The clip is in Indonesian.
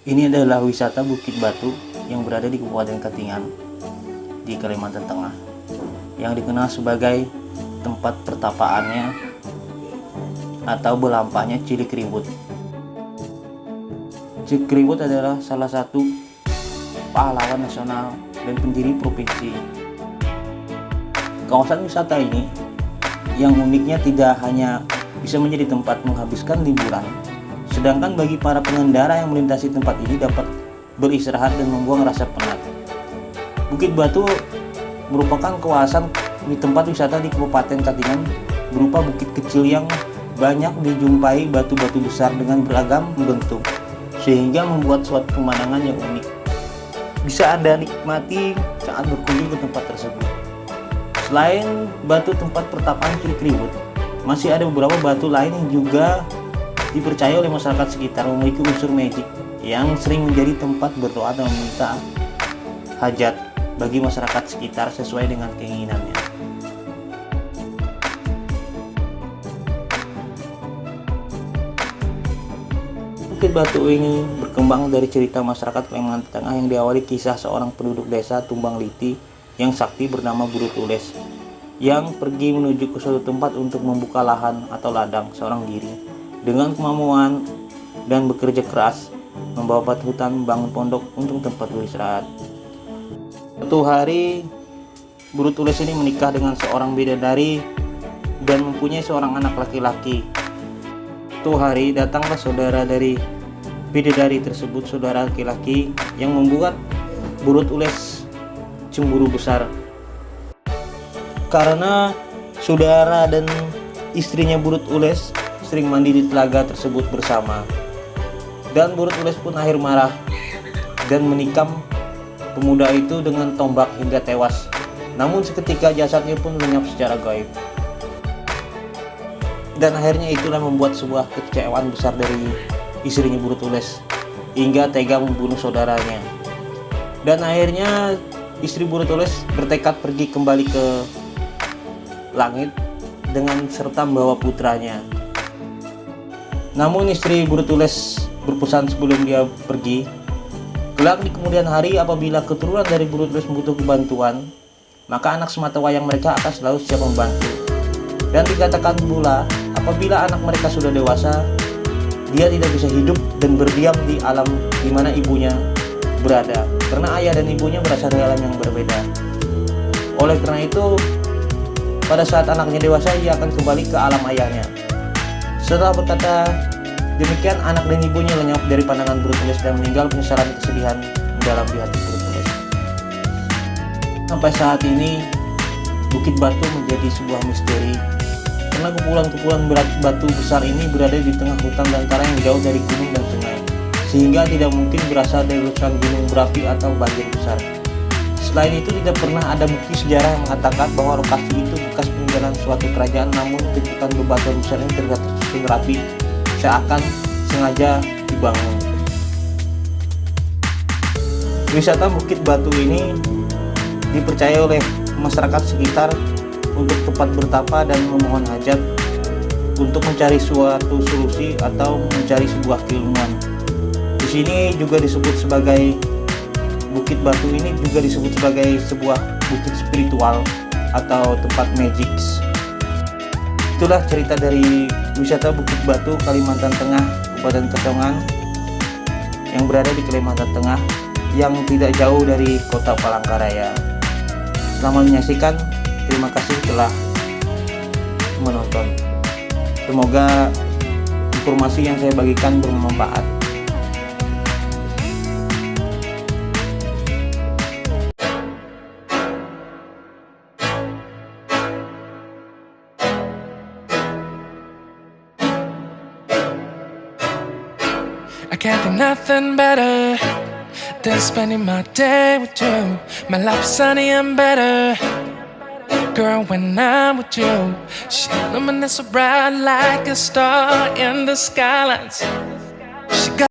Ini adalah wisata Bukit Batu yang berada di Kabupaten Katingan di Kalimantan Tengah, yang dikenal sebagai tempat pertapaannya atau belampahnya Cilikriwut. Cilikriwut adalah salah satu pahlawan nasional dan pendiri provinsi. Kawasan wisata ini yang uniknya tidak hanya bisa menjadi tempat menghabiskan liburan, sedangkan bagi para pengendara yang melintasi tempat ini dapat beristirahat dan membuang rasa penat. Bukit Batu merupakan kawasan di tempat wisata di Kabupaten Katingan berupa bukit kecil yang banyak dijumpai batu-batu besar dengan beragam bentuk, sehingga membuat suatu pemandangan yang unik. Bisa Anda nikmati saat berkunjung ke tempat tersebut. Selain batu tempat pertapaan Cilikriwut, masih ada beberapa batu lain yang juga dipercaya oleh masyarakat sekitar memiliki unsur magic yang sering menjadi tempat berdoa dan meminta hajat bagi masyarakat sekitar sesuai dengan keinginannya. Bukit Batu ini berkembang dari cerita masyarakat Kalimantan Tengah yang diawali kisah seorang penduduk desa Tumbang Liti yang sakti bernama Buru Tules yang pergi menuju ke suatu tempat untuk membuka lahan atau ladang seorang diri. Dengan kemampuan dan bekerja keras, membawa batu hutan membangun pondok untuk tempat beristirahat. Suatu hari, Buru Tules ini menikah dengan seorang bidadari dan mempunyai seorang anak laki-laki. Suatu hari datanglah saudara dari bidadari tersebut, saudara laki-laki, yang membuat Buru Tules cemburu besar. Karena saudara dan istrinya Buru Tules sering mandi di telaga tersebut bersama, dan Buru Tules pun akhir marah dan menikam pemuda itu dengan tombak hingga tewas. Namun seketika jasadnya pun lenyap secara gaib, dan akhirnya itulah membuat sebuah kekecewaan besar dari istrinya Buru Tules hingga tega membunuh saudaranya. Dan akhirnya istri Buru Tules bertekad pergi kembali ke langit dengan serta membawa putranya. Namun istri Buru Tules berpesan sebelum dia pergi, kelak di kemudian hari apabila keturunan dari Buru Tules membutuhkan bantuan, maka anak sematawayang mereka akan selalu siap membantu. Dan dikatakan pula, apabila anak mereka sudah dewasa, dia tidak bisa hidup dan berdiam di alam di mana ibunya berada, karena ayah dan ibunya berasal dari alam yang berbeda. Oleh karena itu, pada saat anaknya dewasa, ia akan kembali ke alam ayahnya. Setelah berkata demikian, anak dan ibunya lenyap dari pandangan Buru Tules dan meninggal penyesalan kesedihan dalam di hati Buru Tules. Sampai saat ini, Bukit Batu menjadi sebuah misteri karena kumpulan-kumpulan batu besar ini berada di tengah hutan belantara yang jauh dari gunung dan sungai, sehingga tidak mungkin berasal dari letusan gunung berapi atau banjir besar. Selain itu, tidak pernah ada bukti sejarah yang mengatakan bahwa lokasi itu bekas peninggalan suatu kerajaan, namun tumpukan bebatuan besar ini terlihat tersusun rapi seakan sengaja dibangun. Wisata Bukit Batu ini dipercaya oleh masyarakat sekitar untuk tempat bertapa dan memohon hajat, untuk mencari suatu solusi atau mencari sebuah keilmuan. Di sini juga disebut sebagai Bukit Batu ini juga disebut sebagai sebuah bukit spiritual atau tempat magic. Itulah cerita dari wisata Bukit Batu Kalimantan Tengah, Kabupaten Katingan, yang berada di Kalimantan Tengah, yang tidak jauh dari kota Palangkaraya. Selamat menyaksikan, terima kasih telah menonton. Semoga informasi yang saya bagikan bermanfaat. I can't think nothing better than spending my day with you. My life is sunny and better, girl, when I'm with you. She illuminates so bright like a star in the skylines. She got